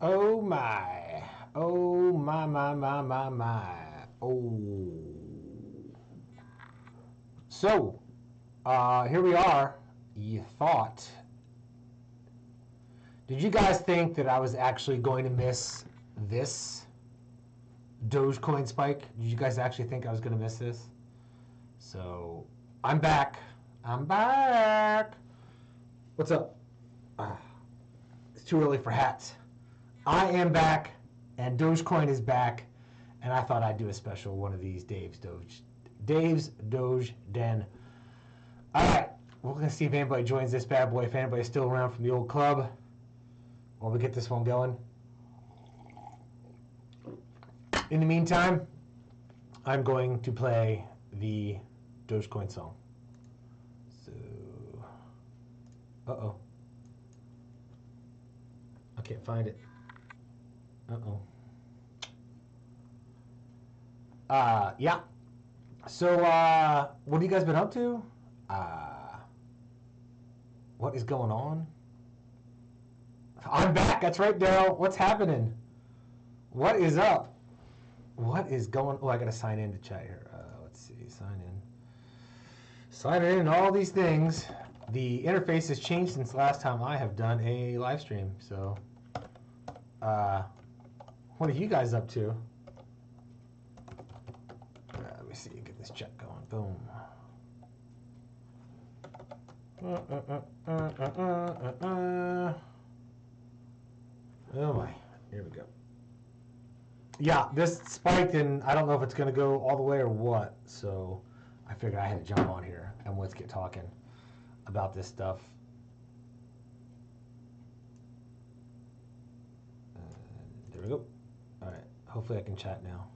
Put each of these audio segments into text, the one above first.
Oh my. Oh my. Oh. So, here we are. You thought. Did you guys think that I was actually going to miss this Dogecoin spike? Did you guys actually think I was going to miss this? So, I'm back. I'm back. What's up? It's too early for hats. I am back, and Dogecoin is back, and I thought I'd do a special one of these Dave's Doge Den. All right, we're going to see if anybody joins this bad boy, if anybody's still around from the old club, while we get this one going. In the meantime, I'm going to play the Dogecoin song. So, uh-oh. I can't find it. Uh-oh. Yeah. So, what have you guys been up to? What is going on? I'm back. That's right, Daryl. What's happening? What is up? What is going... Oh, I got to sign in to chat here. Let's see. Sign in. Sign in and all these things. The interface has changed since last time I have done a live stream. So, what are you guys up to? Let me see. Get this check going. Boom. Oh my. Here we go. Yeah, this spiked, and I don't know if it's going to go all the way or what. So I figured I had to jump on here and let's get talking about this stuff. There we go. All right. Hopefully I can chat now.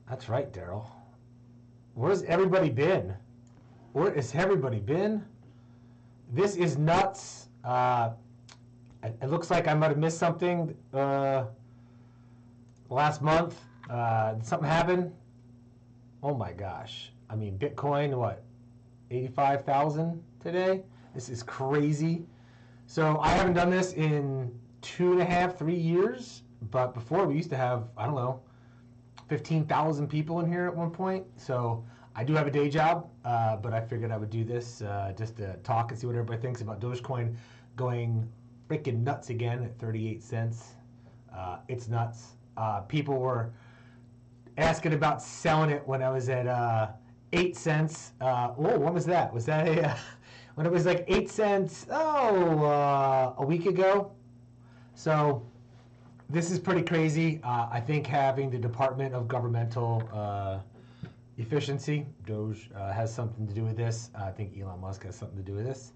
That's right, Daryl. Where's everybody been? Where has everybody been? This is nuts. It looks like I might have missed something last month. Did something happen? Oh my gosh. I mean, Bitcoin, what? 85,000 today? This is crazy. So I haven't done this in 2.5, 3 years. But before we used to have, I don't know, 15,000 people in here at one point. So I do have a day job, but I figured I would do this just to talk and see what everybody thinks about Dogecoin going freaking nuts again at 38 cents. It's nuts. People were asking about selling it when I was at 8 cents. Whoa, when was that? Was that when it was like 8 cents? Oh, a week ago. So this is pretty crazy. I think having the Department of Governmental Efficiency, Doge, has something to do with this. I think Elon Musk has something to do with this.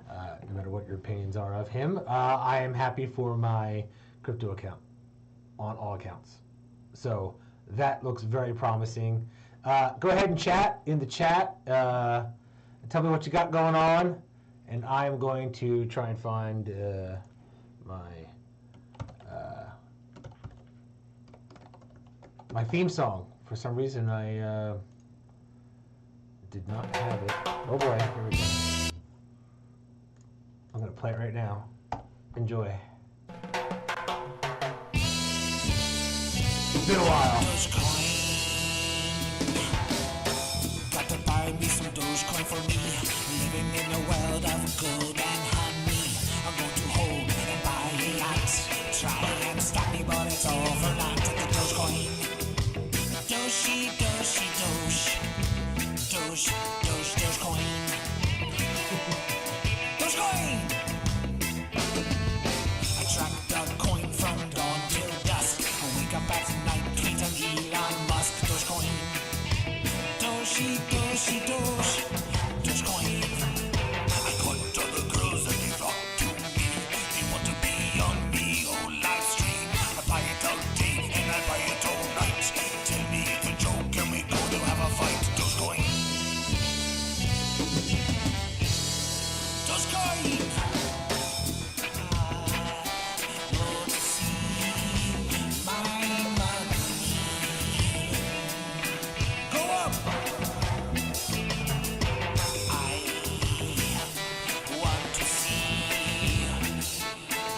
No matter what your opinions are of him, I am happy for my crypto account on all accounts. So that looks very promising. Go ahead and chat in the chat. Tell me what you got going on, and I'm going to try and find my theme song. For some reason, I did not have it. Oh boy, here we go. I'm going to play it right now. Enjoy. It's been a while. Got to buy me some Dogecoin for me. Living in a world of gold and honey. I'm going to hold and buy a yacht. Try and stop me, but it's over not at the Dogecoin. Doge, Doge, Doge. Doge, Doge, Dogecoin. Dogecoin! I track the coin from dawn till dusk. I wake up at night, tweet on Elon Musk. Dogecoin. Doge, Doge, Doge. Dogecoin. I got other girls and they flock to me. They want to be on me, oh LIVEstream. I buy it all day and I buy it all night. Tell me it's a joke and we go to have a fight. Dogecoin. Dogecoin.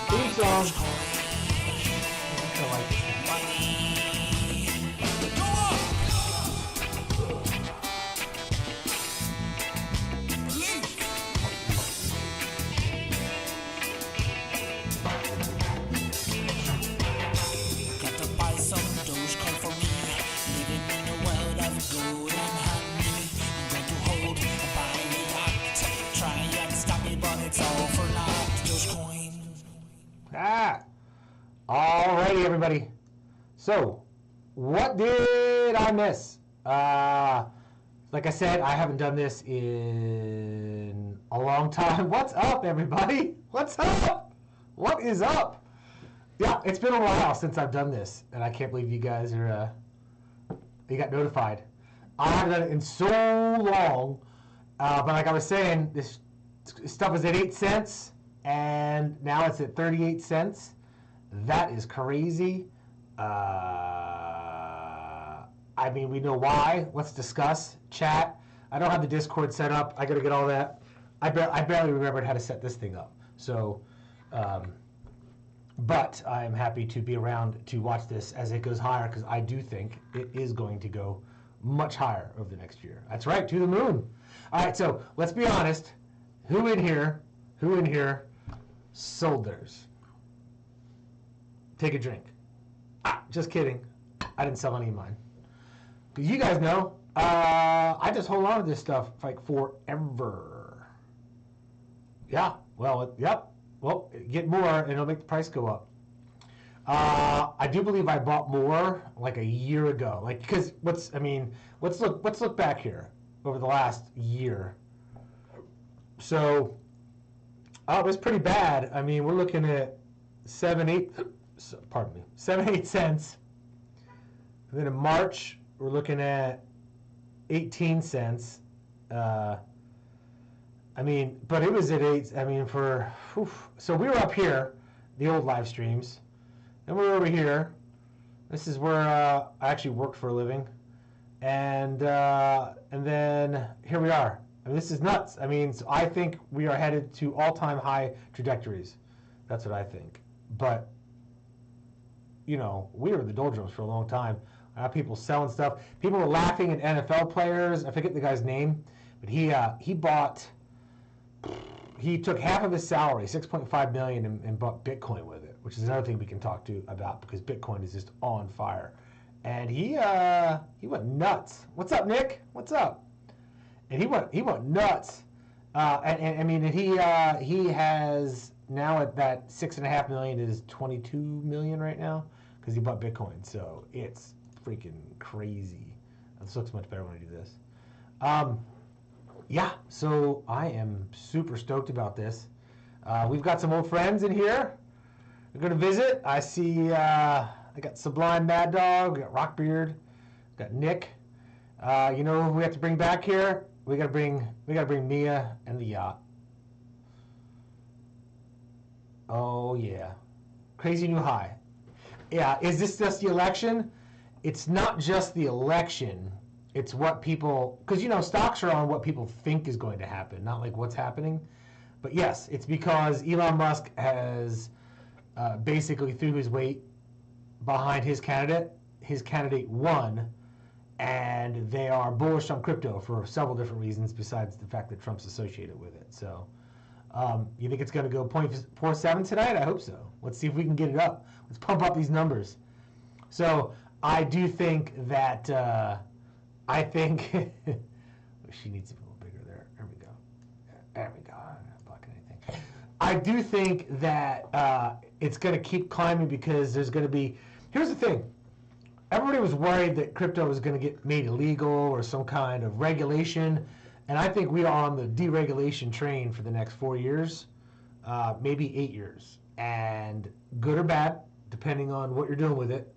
Theme song. mighty. Go up! Believe! Got to buy some Dogecoin for me. Living in a world of gold and honey. I'm going to hold a buy yacht. Try and stop me, but it's all for naught. Dogecoin. Alrighty, everybody. So, what did I miss? Like I said, I haven't done this in a long time. What's up, everybody? What's up? What is up? Yeah, it's been a while since I've done this, and I can't believe you guys are, you got notified. I haven't done it in so long, but like I was saying, this stuff was at 8 cents, and now it's at 38 cents. That is crazy. I mean, we know why. Let's discuss. Chat. I don't have the Discord set up. I got to get all that. I barely remembered how to set this thing up. So, but I'm happy to be around to watch this as it goes higher, because I do think it is going to go much higher over the next year. That's right, to the moon. All right, so let's be honest. Who in here sold theirs? Take a drink. Just kidding. I didn't sell any of mine. Because you guys know, I just hold on to this stuff like forever. Yeah, well, yep. Well, get more and it'll make the price go up. I do believe I bought more like a year ago. Like, because let's look back here over the last year. So, it was pretty bad. I mean, we're looking at 7, 8 cents. And then in March, we're looking at 18 cents. I mean, but it was at 8. I mean, so we were up here, the old live streams. Then we're over here. This is where I actually worked for a living. And then here we are. I mean, this is nuts. I mean, so I think we are headed to all-time high trajectories. That's what I think. But, you know, we were the doldrums for a long time. People selling stuff. People were laughing at NFL players. I forget the guy's name, but he took half of his salary, $6.5 million, and bought Bitcoin with it, which is another thing we can talk about, because Bitcoin is just on fire. And he went nuts. What's up, Nick? What's up? And he went nuts. And I mean, he has now at that $6.5 million is $22 million right now, because he bought Bitcoin. So it's freaking crazy. This looks much better when I do this. Yeah, so I am super stoked about this. We've got some old friends in here. We're gonna visit. I see. I got Sublime Mad Dog. We got Rockbeard. We got Nick. You know who we have to bring back here? We gotta bring Mia and the yacht. Oh yeah, crazy new high. Yeah, is this just the election? It's not just the election. It's what people, because you know, stocks are on what people think is going to happen, not like what's happening. But yes, it's because Elon Musk has basically threw his weight behind his candidate. His candidate won, and they are bullish on crypto for several different reasons besides the fact that Trump's associated with it. So you think it's going to go 0.47 tonight? I hope so. Let's see if we can get it up. Let's pump up these numbers. So I do think that, she needs to be a little bigger there. There we go. There we go. I'm not blocking anything. I do think that it's going to keep climbing because there's going to be, here's the thing. Everybody was worried that crypto was going to get made illegal or some kind of regulation. And I think we are on the deregulation train for the next 4 years, maybe 8 years. And good or bad, depending on what you're doing with it.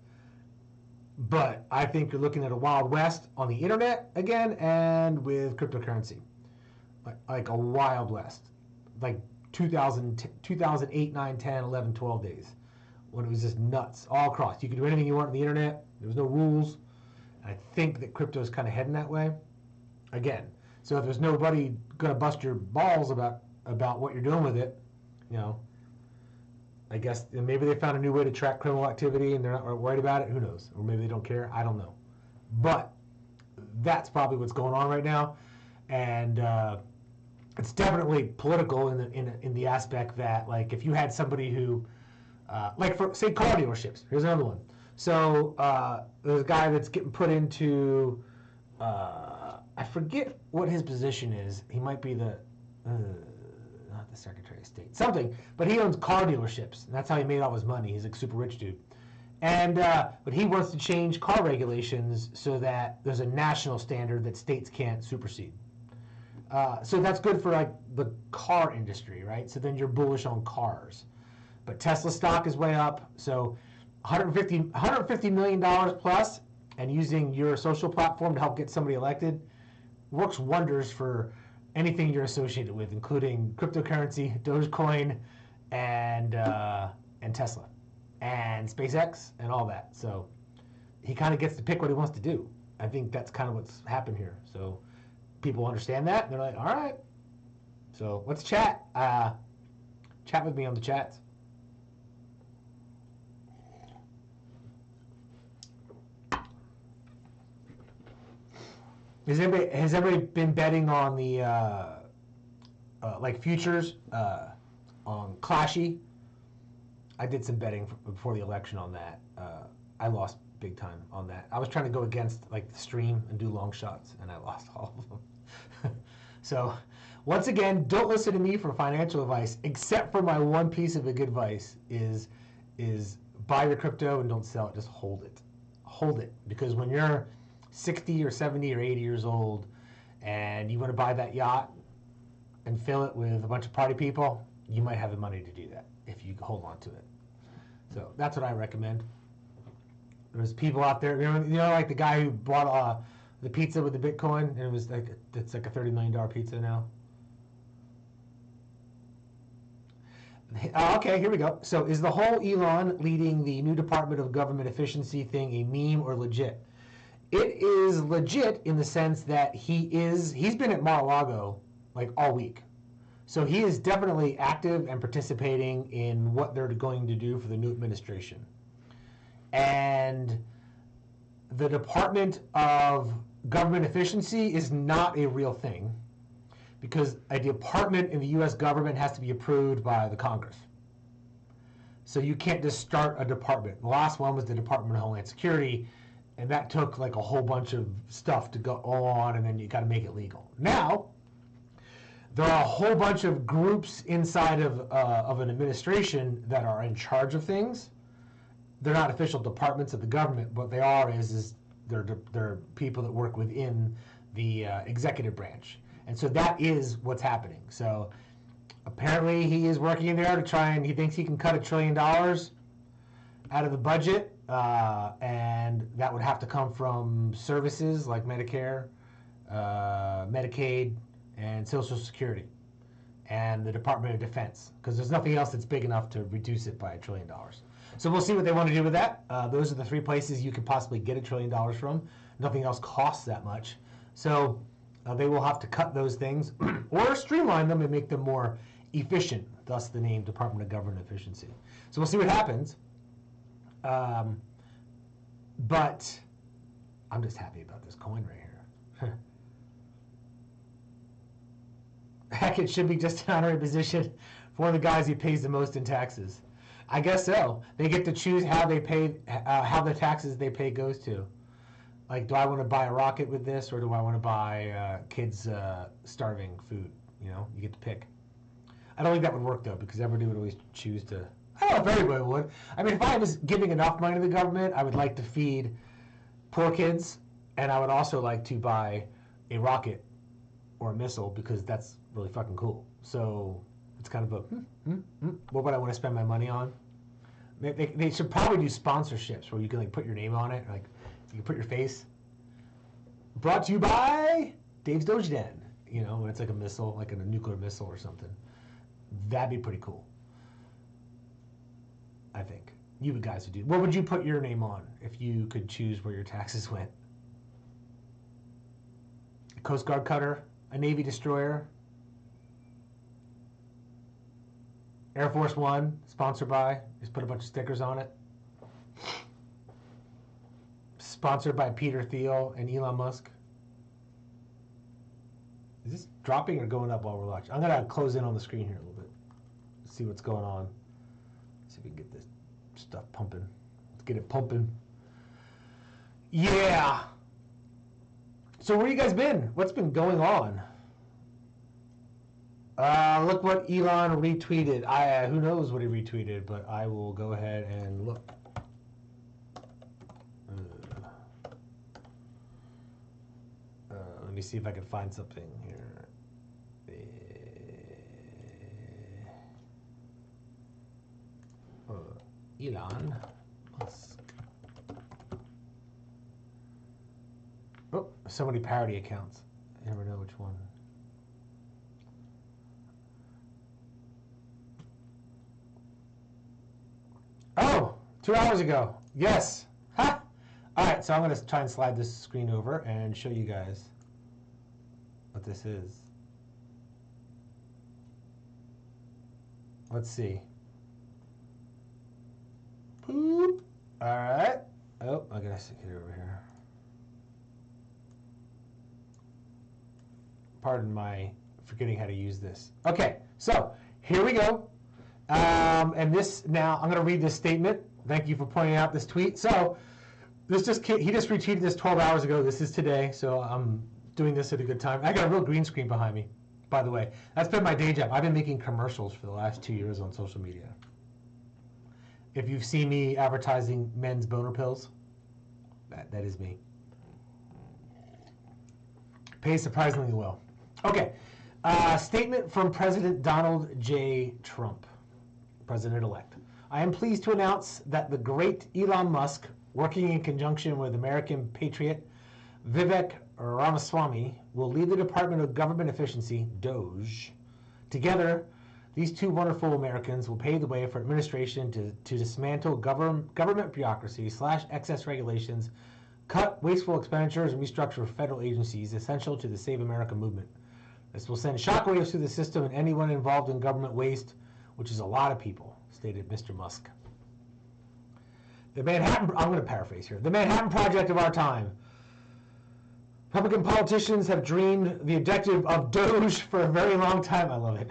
But I think you're looking at a Wild West on the internet again and with cryptocurrency. Like a Wild West. Like 2008, 9, 10, 11, 12 days. When it was just nuts all across. You could do anything you want on the internet. There was no rules. I think that crypto is kind of heading that way. Again, so if there's nobody going to bust your balls about what you're doing with it, you know, I guess maybe they found a new way to track criminal activity and they're not worried about it. Who knows? Or maybe they don't care. I don't know. But that's probably what's going on right now, and it's definitely political in the aspect that, like, if you had somebody who, like, for say car dealerships. Here's another one. So there's a guy that's getting put into, I forget what his position is. He might be the not the Secretary of State, something, but he owns car dealerships, and that's how he made all his money. He's like super rich dude. And but he wants to change car regulations so that there's a national standard that states can't supersede. So that's good for like the car industry, right? So then you're bullish on cars. But Tesla stock is way up, so $150 million plus, and using your social platform to help get somebody elected works wonders for anything you're associated with, including cryptocurrency, Dogecoin, and Tesla, and SpaceX, and all that. So he kind of gets to pick what he wants to do. I think that's kind of what's happened here. So people understand that, and they're like, all right. So let's chat. Chat with me on the chats. Has everybody been betting on the like futures on Clashy? I did some betting before the election on that. I lost big time on that. I was trying to go against like the stream and do long shots, and I lost all of them. So once again, don't listen to me for financial advice, except for my one piece of good advice is buy your crypto and don't sell it. Just hold it. Hold it, because when you're 60 or 70 or 80 years old and you want to buy that yacht and fill it with a bunch of party people, you might have the money to do that if you hold on to it. So that's what I recommend. There's people out there, you know, like the guy who bought the pizza with the Bitcoin, and it was like, it's like a $30 million pizza now. Okay, here we go. So is the whole Elon leading the new Department of Government Efficiency thing a meme or legit? It is legit in the sense that he's been at Mar-a-Lago like all week. So he is definitely active and participating in what they're going to do for the new administration. And the Department of Government Efficiency is not a real thing, because a department in the U.S. government has to be approved by the Congress. So you can't just start a department. The last one was the Department of Homeland Security, and that took like a whole bunch of stuff to go on, and then you got to make it legal. Now, there are a whole bunch of groups inside of an administration that are in charge of things. They're not official departments of the government, but they are is they're people that work within the executive branch. And so that is what's happening. So apparently he is working in there to try, and he thinks he can cut $1 trillion out of the budget, and that would have to come from services like Medicare, Medicaid, and Social Security, and the Department of Defense, because there's nothing else that's big enough to reduce it by $1 trillion. So we'll see what they want to do with that. Those are the three places you could possibly get $1 trillion from. Nothing else costs that much. So they will have to cut those things or streamline them and make them more efficient, thus the name Department of Government Efficiency. So we'll see what happens. But I'm just happy about this coin right here. Heck, it should be just an honorary position for one of the guys who pays the most in taxes. I guess so. They get to choose how they pay, how the taxes they pay goes to. Like, do I want to buy a rocket with this, or do I want to buy kids starving food? You know, you get to pick. I don't think that would work, though, because everybody would always choose to. I don't know if everybody would. I mean, if I was giving enough money to the government, I would like to feed poor kids, and I would also like to buy a rocket or a missile, because that's really fucking cool. So it's kind of a, what would I want to spend my money on? They should probably do sponsorships where you can like put your name on it, like you can put your face. Brought to you by Dave's Doge Den. You know, when it's like a missile, like a nuclear missile or something. That'd be pretty cool. I think. You guys would do. What would you put your name on if you could choose where your taxes went? A Coast Guard cutter? A Navy destroyer? Air Force One, sponsored by. Just put a bunch of stickers on it. Sponsored by Peter Thiel and Elon Musk. Is this dropping or going up while we're watching? I'm going to close in on the screen here a little bit. See what's going on. See if we can get this stuff pumping. Let's get it pumping. Yeah. So where you guys been? What's been going on? Look what Elon retweeted. Who knows what he retweeted, but I will go ahead and look. Let me see if I can find something here. Elon Musk. Oh, so many parody accounts. I never know which one. Oh, 2 hours ago. Yes. Ha! All right, so I'm going to try and slide this screen over and show you guys what this is. Let's see. Boop. All right. Oh, I gotta get it over here. Pardon my forgetting how to use this. Okay, so here we go. And this now, I'm gonna read this statement. Thank you for pointing out this tweet. So he just retweeted this 12 hours ago. This is today, so I'm doing this at a good time. I got a real green screen behind me, by the way. That's been my day job. I've been making commercials for the last 2 years on social media. If you've seen me advertising men's boner pills, that is me. Pays surprisingly well. Okay, statement from President Donald J. Trump, President-elect. I am pleased to announce that the great Elon Musk, working in conjunction with American patriot Vivek Ramaswamy, will lead the Department of Government Efficiency, DOGE. Together, these two wonderful Americans will pave the way for administration to dismantle government bureaucracy, slash excess regulations, cut wasteful expenditures, and restructure federal agencies essential to the Save America movement. This will send shockwaves through the system and anyone involved in government waste, which is a lot of people, stated Mr. Musk. The Manhattan, I'm going to paraphrase here, the Manhattan Project of our time. Republican politicians have dreamed the objective of Doge for a very long time. I love it.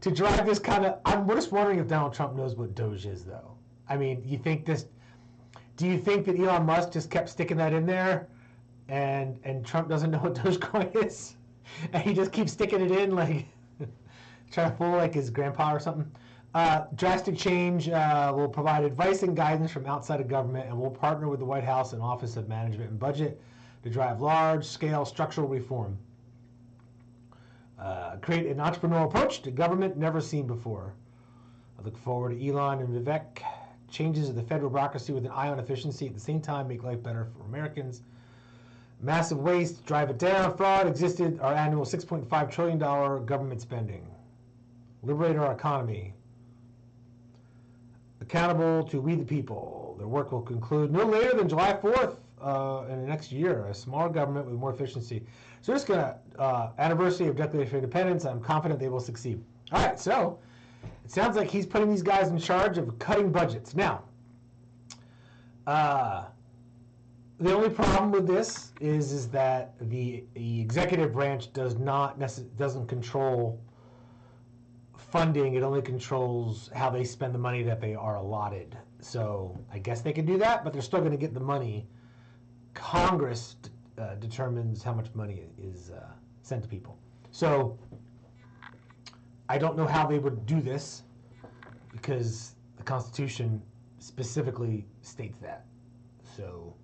To drive this kind of, I'm just wondering if Donald Trump knows what Doge is, though. I mean, do you think that Elon Musk just kept sticking that in there, and Trump doesn't know what Dogecoin is, and he just keeps sticking it in, like trying to fool like his grandpa or something? Drastic change will provide advice and guidance from outside of government, and will partner with the White House and Office of Management and Budget to drive large-scale structural reform. Create an entrepreneurial approach to government never seen before. I look forward to Elon and Vivek. Changes of the federal bureaucracy with an eye on efficiency, at the same time make life better for Americans. Massive waste, drive it down. Fraud existed, our annual $6.5 trillion government spending. Liberate our economy. Accountable to we the people. Their work will conclude no later than July 4th in the next year. A smaller government with more efficiency. So just gonna, anniversary of Declaration of Independence, I'm confident they will succeed. All right, so it sounds like he's putting these guys in charge of cutting budgets. Now, the only problem with this is that the executive branch doesn't control funding. It only controls how they spend the money that they are allotted. So I guess they can do that, but they're still going to get the money. Congress determines how much money is sent to people. So I don't know how they would do this, because the Constitution specifically states that. So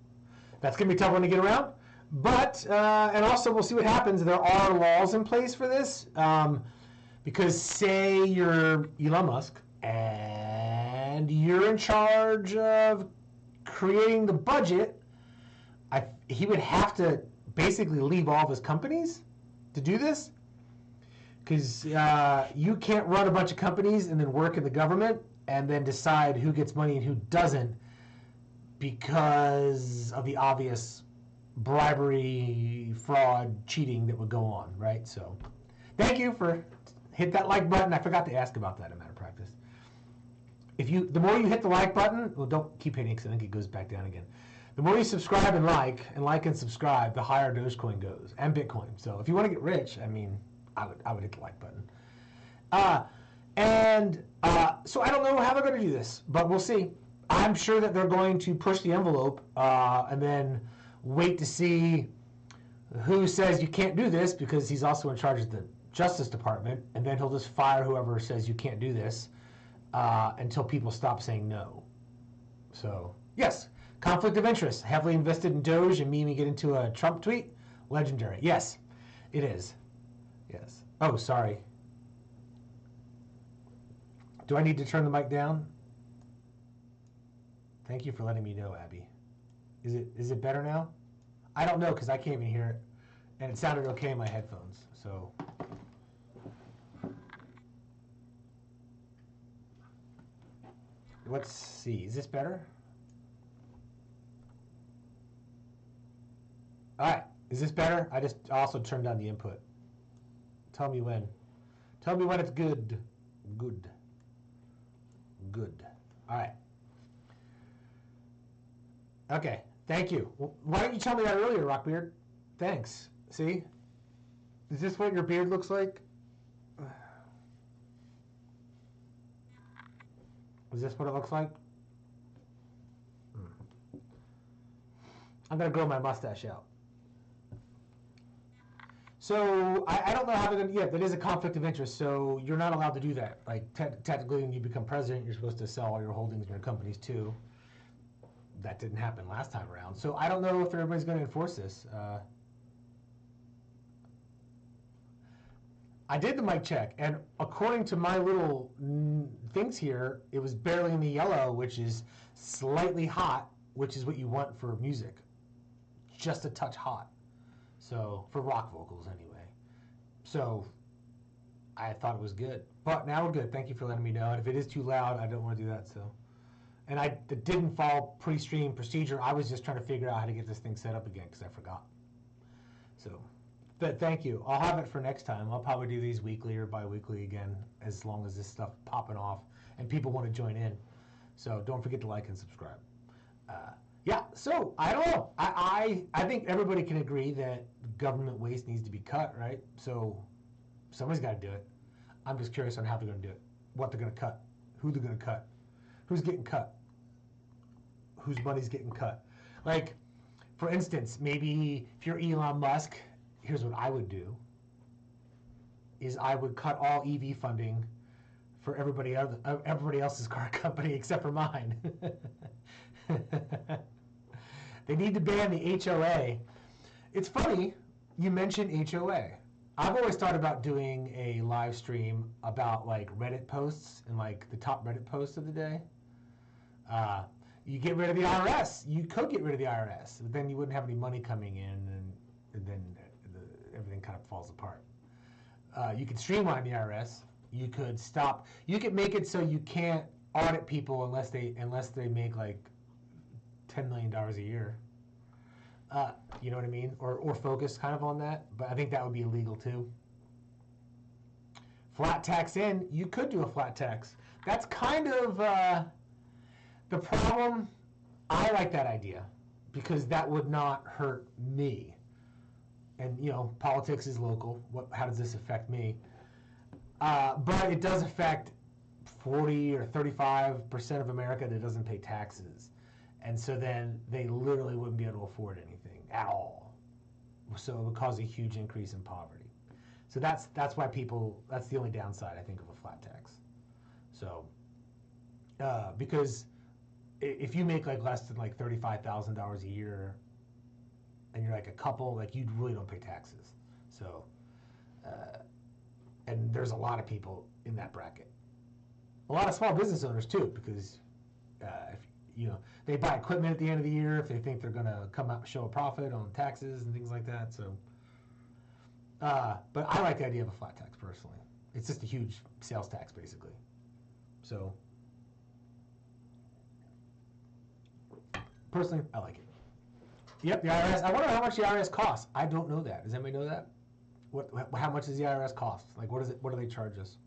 that's going to be a tough one to get around. But, and also we'll see what happens. There are laws in place for this. Because say you're Elon Musk and you're in charge of creating the budget, he would have to basically leave all of his companies to do this. Because you can't run a bunch of companies and then work in the government and then decide who gets money and who doesn't, because of the obvious bribery, fraud, cheating that would go on, right? So thank you for hit that like button. I forgot to ask about that, a matter of practice. the more you hit the like button, well, don't keep hitting because I think it goes back down again. The more you subscribe and like and subscribe, the higher Dogecoin goes and Bitcoin. So if you want to get rich, I mean, I would hit the like button. So I don't know how they're going to do this, but we'll see. I'm sure that they're going to push the envelope and then wait to see who says you can't do this, because he's also in charge of the Justice Department, and then he'll just fire whoever says you can't do this until people stop saying no. So, yes, conflict of interest. Heavily invested in Doge and me get into a Trump tweet? Legendary. Yes, it is. Yes. Oh, sorry. Do I need to turn the mic down? Thank you for letting me know, Abby. Is it better now? I don't know because I can't even hear it, and it sounded okay in my headphones. So, let's see. Is this better? All right. Is this better? I just also turned down the input. Tell me when. Tell me when it's good. Good. Good. All right. Okay. Thank you. Well, why didn't you tell me that earlier, Rockbeard? Thanks. See? Is this what your beard looks like? Is this what it looks like? I'm going to grow my mustache out. So, I don't know how they're going to... Yeah, that is a conflict of interest, so you're not allowed to do that. Like, technically, when you become president, you're supposed to sell all your holdings in your companies, too. That didn't happen last time around. So, I don't know if everybody's going to enforce this. I did the mic check, and according to my little things here, it was barely in the yellow, which is slightly hot, which is what you want for music. Just a touch hot. So, for rock vocals anyway. So, I thought it was good. But now we're good. Thank you for letting me know. And if it is too loud, I don't want to do that. So, and I didn't follow pre-stream procedure. I was just trying to figure out how to get this thing set up again because I forgot. So, but thank you. I'll have it for next time. I'll probably do these weekly or bi-weekly again, as long as this stuff popping off and people want to join in. So don't forget to like and subscribe. Yeah, so I don't know. I think everybody can agree that government waste needs to be cut, right? So somebody's got to do it. I'm just curious on how they're going to do it, what they're going to cut, who they're going to cut, who's getting cut, whose money's getting cut. Like, for instance, maybe if you're Elon Musk, here's what I would do, is I would cut all EV funding for everybody else's car company except for mine. They need to ban the HOA. It's funny you mentioned HOA. I've always thought about doing a live stream about like Reddit posts and like the top Reddit posts of the day. You get rid of the IRS. You could get rid of the IRS, but then you wouldn't have any money coming in, and then everything kind of falls apart. You could streamline the IRS. You could stop. You could make it so you can't audit people unless they make like $10 million a year. You know what I mean? Or focus kind of on that. But I think that would be illegal too. Flat tax in. You could do a flat tax. That's kind of the problem. I like that idea because that would not hurt me. And, you know, politics is local. How does this affect me? But it does affect 40 or 35% of America that doesn't pay taxes. And so then they literally wouldn't be able to afford anything at all. So it would cause a huge increase in poverty. So that's why that's the only downside, I think, of a flat tax. So, because if you make like less than like $35,000 a year, and you're like a couple, like you really don't pay taxes. So, and there's a lot of people in that bracket. A lot of small business owners too, because if you know, they buy equipment at the end of the year if they think they're going to come out and show a profit on taxes and things like that. So, but I like the idea of a flat tax personally. It's just a huge sales tax basically. So, personally, I like it. Yep, the IRS. I wonder how much the IRS costs. I don't know that. Does anybody know that? How much does the IRS cost? Like, what is it? What do they charge us?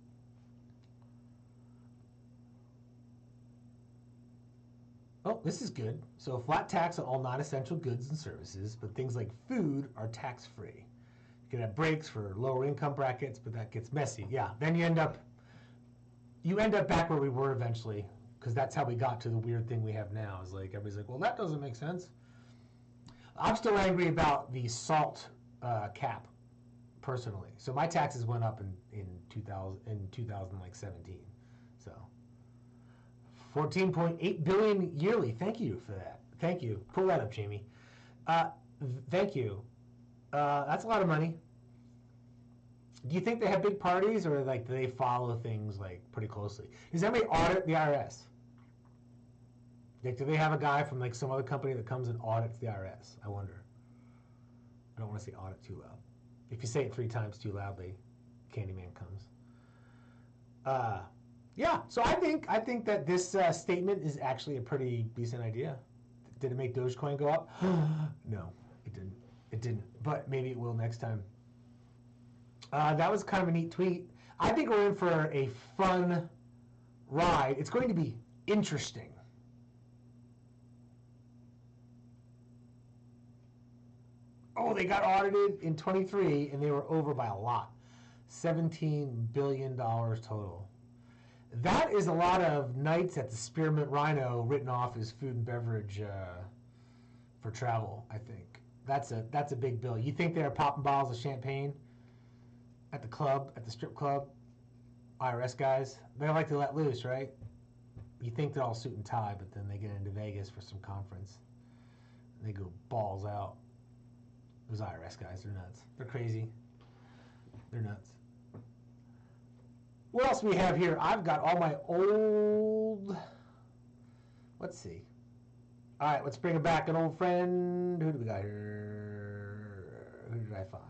Oh, this is good. So flat tax on all non-essential goods and services, but things like food are tax-free. You can have breaks for lower income brackets, but that gets messy. Yeah, then you end up back where we were eventually, because that's how we got to the weird thing we have now. Is like everybody's like, well, that doesn't make sense. I'm still angry about the salt cap, personally. So my taxes went up in 2017. So 14.8 billion yearly. Thank you for that. Thank you. Pull that up, Jamie. Thank you. That's a lot of money. Do you think they have big parties, or like do they follow things like pretty closely? Does anybody audit the IRS? Like, do they have a guy from like some other company that comes and audits the IRS? I wonder. I don't want to say audit too loud. If you say it 3 times too loudly, Candyman comes. Yeah, so I think that this statement is actually a pretty decent idea. Did it make Dogecoin go up? No, it didn't. It didn't, but maybe it will next time. That was kind of a neat tweet. I think we're in for a fun ride. It's going to be interesting. Oh, they got audited in 23, and they were over by a lot. $17 billion total. That is a lot of nights at the Spearmint Rhino written off as food and beverage for travel, I think. That's a big bill. You think they're popping bottles of champagne at the club, at the strip club? IRS guys, they like to let loose, right? You think they're all suit and tie, but then they get into Vegas for some conference. And they go balls out. Those IRS guys, they're nuts. They're crazy. They're nuts. What else we have here? I've got all my old... Let's see. All right, let's bring back an old friend. Who do we got here? Who did I find?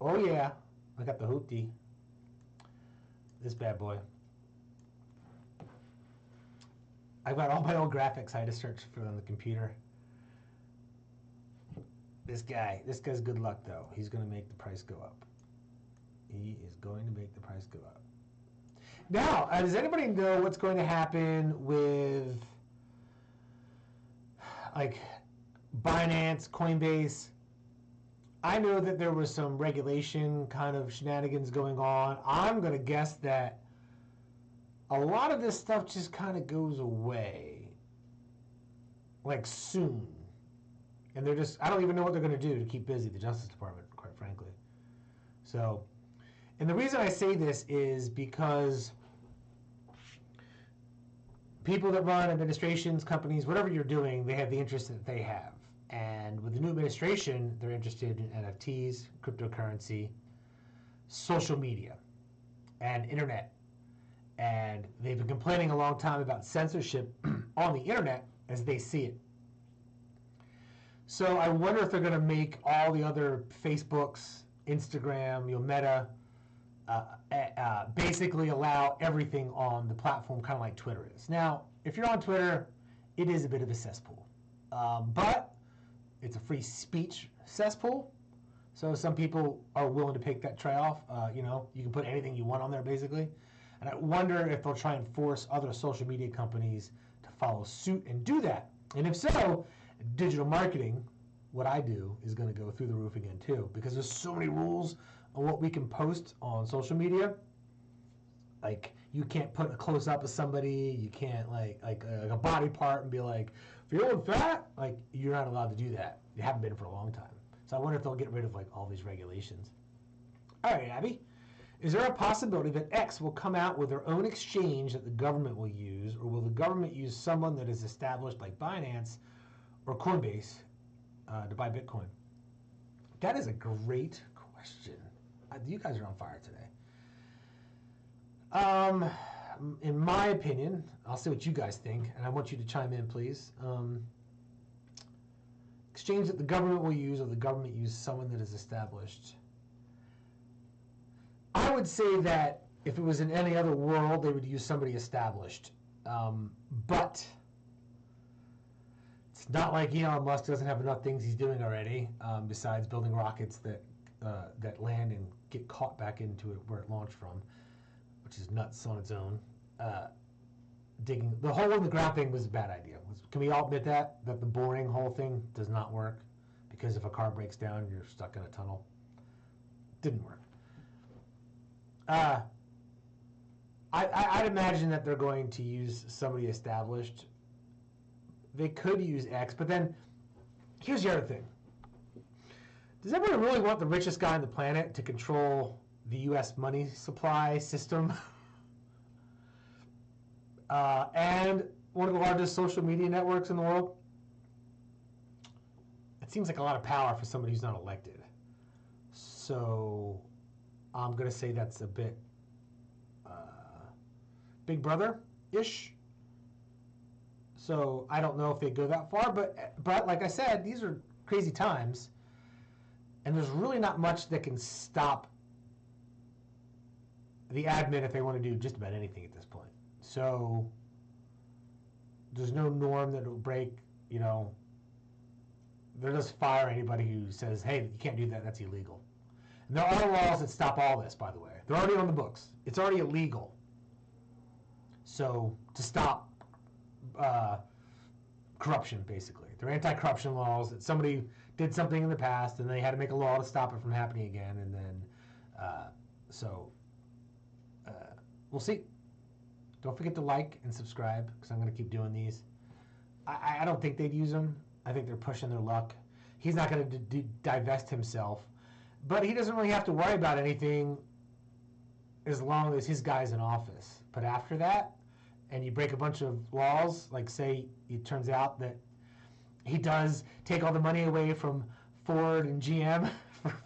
Oh yeah. I got the hoopty. This bad boy. I've got all my old graphics I had to search for on the computer. This guy's good luck though. He's going to make the price go up. He is going to make the price go up. Now, does anybody know what's going to happen with like Binance, Coinbase? I know that there was some regulation kind of shenanigans going on. I'm going to guess that a lot of this stuff just kind of goes away, like soon. And they're just, I don't even know what they're going to do to keep busy, the Justice Department, quite frankly. So, and the reason I say this is because people that run administrations, companies, whatever you're doing, they have the interest that they have. And with the new administration, they're interested in NFTs, cryptocurrency, social media, and internet. And they've been complaining a long time about censorship on the internet as they see it. So I wonder if they're going to make all the other Facebooks, Instagram, Meta, basically allow everything on the platform, kind of like Twitter is. Now, if you're on Twitter, it is a bit of a cesspool. But it's a free speech cesspool. So some people are willing to take that try off. You can put anything you want on there, basically. And I wonder if they'll try and force other social media companies to follow suit and do that. And if so, digital marketing, what I do, is going to go through the roof again too, because there's so many rules on what we can post on social media. Like, you can't put a close up of somebody, you can't like a body part and be like, if you're old fat, like, you're not allowed to do that. You haven't been for a long time. So I wonder if they'll get rid of like all these regulations. All right, Abby, is there a possibility that X will come out with their own exchange that the government will use, or will the government use someone that is established like Binance or Coinbase to buy Bitcoin? That is a great question. You guys are on fire today. In my opinion, I'll see what you guys think, and I want you to chime in, please. Exchange that the government will use, or the government use someone that is established. I would say that if it was in any other world, they would use somebody established. But it's not like Elon Musk doesn't have enough things he's doing already, besides building rockets that land and get caught back into it where it launched from, which is nuts on its own. digging the hole in the ground thing was a bad idea. Can we all admit that the boring hole thing does not work? Because if a car breaks down, you're stuck in a tunnel. Didn't work. I'd imagine that they're going to use somebody established. They could use X, but then here's the other thing. Does everyone really want the richest guy on the planet to control the U.S. money supply system? And one of the largest social media networks in the world? It seems like a lot of power for somebody who's not elected. So I'm going to say that's a bit Big Brother-ish. So I don't know if they go that far, but like I said, these are crazy times, and there's really not much that can stop the admin if they want to do just about anything at this point. So there's no norm that will break, you know. They'll just fire anybody who says, hey, you can't do that, that's illegal. And there are laws that stop all this, by the way. They're already on the books. It's already illegal. So to stop corruption, basically. They're anti-corruption laws that somebody did something in the past and they had to make a law to stop it from happening again. And then, we'll see. Don't forget to like and subscribe because I'm going to keep doing these. I don't think they'd use them. I think they're pushing their luck. He's not going to divest himself. But he doesn't really have to worry about anything as long as his guy's in office. But after that, and you break a bunch of laws, like say it turns out that he does take all the money away from Ford and GM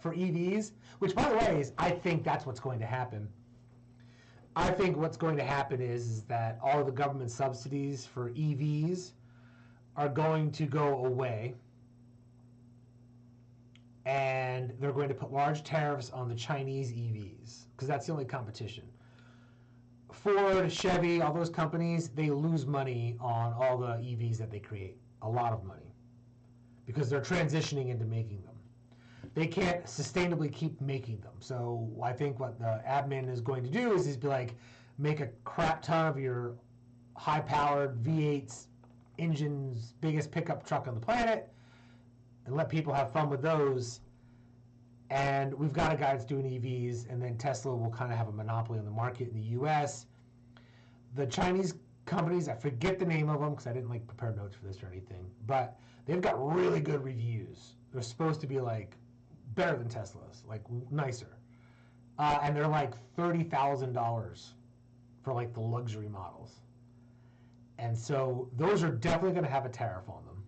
for EVs, which, by the way, I think that's what's going to happen. I think what's going to happen is that all of the government subsidies for EVs are going to go away, and they're going to put large tariffs on the Chinese EVs because that's the only competition. Ford, Chevy, all those companies, they lose money on all the EVs that they create, a lot of money, because they're transitioning into making them. They can't sustainably keep making them. So I think what the admin is going to do is be like, make a crap ton of your high-powered V8s engines, biggest pickup truck on the planet, and let people have fun with those. And we've got a guy that's doing EVs, and then Tesla will kind of have a monopoly on the market in the U.S. The Chinese companies, I forget the name of them because I didn't like prepare notes for this or anything, but they've got really good reviews. They're supposed to be like better than Tesla's, like nicer. And they're like $30,000 for like the luxury models. And so those are definitely going to have a tariff on them.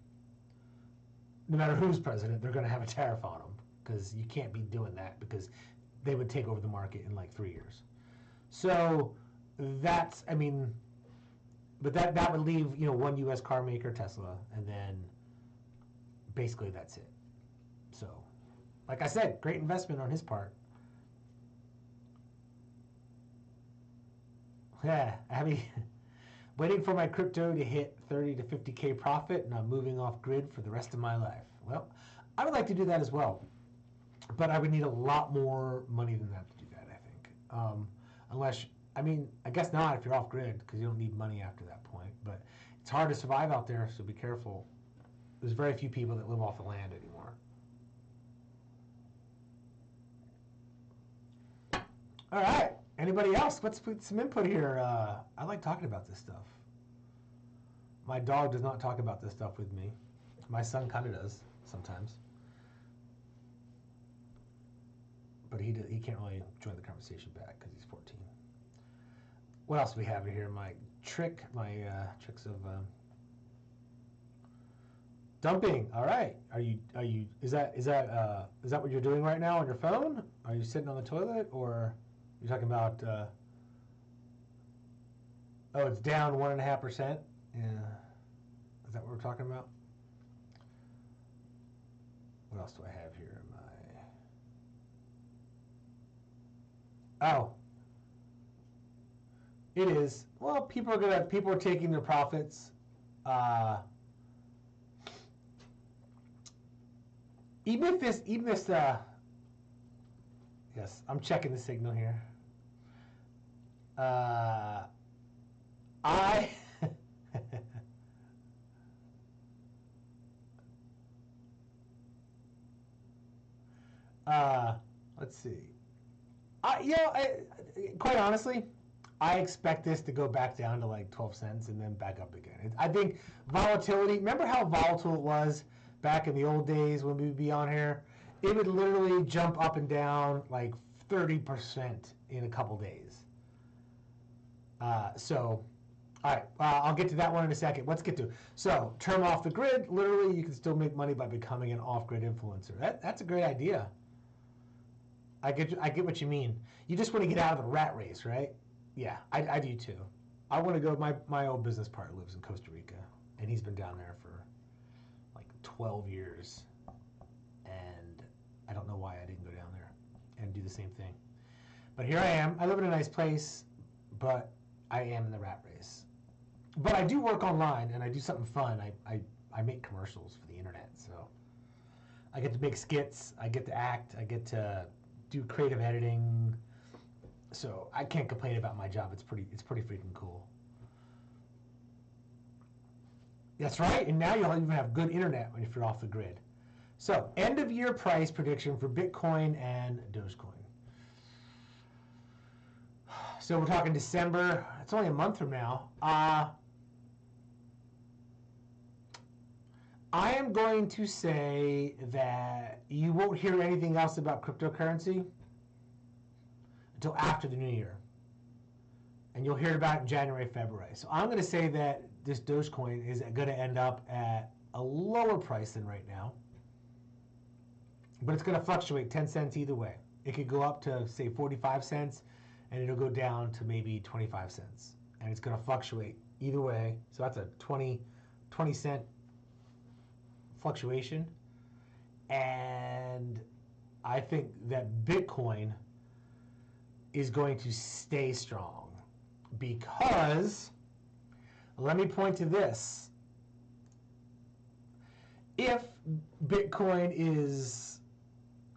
No matter who's president, they're going to have a tariff on them because you can't be doing that because they would take over the market in like 3 years. So that's, I mean, but that would leave, you know, one U.S. car maker, Tesla, and then basically that's it. So, like I said, great investment on his part. Yeah, I mean, waiting for my crypto to hit 30 to 50K profit, and I'm moving off grid for the rest of my life. Well, I would like to do that as well, but I would need a lot more money than that to do that, I think. Unless, I mean, I guess not if you're off grid, because you don't need money after that point, but it's hard to survive out there, so be careful. There's very few people that live off the land anymore. All right. Anybody else? Let's put some input here. I like talking about this stuff. My dog does not talk about this stuff with me. My son kind of does sometimes. But he can't really join the conversation back because he's 14. What else do we have here? My tricks of dumping. All right. Is that what you're doing right now on your phone? Are you sitting on the toilet, or you're talking about, oh, it's down 1.5%? Yeah. Is that what we're talking about? What else do I have here? Oh. It is. Well, people are taking their profits. Even if this, yes, I'm checking the signal here. Let's see. Quite honestly, I expect this to go back down to like 12 cents and then back up again. I think volatility, remember how volatile it was back in the old days when we'd be on here? It would literally jump up and down like 30% in a couple days. All right, I'll get to that one in a second. Let's get to so term off the grid. Literally, you can still make money by becoming an off-grid influencer. That's a great idea. I get what you mean. You just want to get out of the rat race, right? Yeah, I do too. I want to go. My old business partner lives in Costa Rica, and he's been down there for like 12 years, and I don't know why I didn't go down there and do the same thing. But here I am. I live in a nice place, but I am in the rat race. But I do work online, and I do something fun. I make commercials for the internet, so I get to make skits. I get to act. I get to do creative editing. So I can't complain about my job. It's pretty freaking cool. That's right. And now you'll even have good internet if you're off the grid. So end of year price prediction for Bitcoin and Dogecoin. So we're talking December. It's only a month from now. I am going to say that you won't hear anything else about cryptocurrency until after the new year. And you'll hear about it in January, February. So I'm going to say that this Dogecoin is going to end up at a lower price than right now. But it's going to fluctuate 10 cents either way. It could go up to, say, 45 cents, and it'll go down to maybe 25 cents. And it's going to fluctuate either way. So that's a 20 cent fluctuation. And I think that Bitcoin is going to stay strong because, let me point to this. If Bitcoin is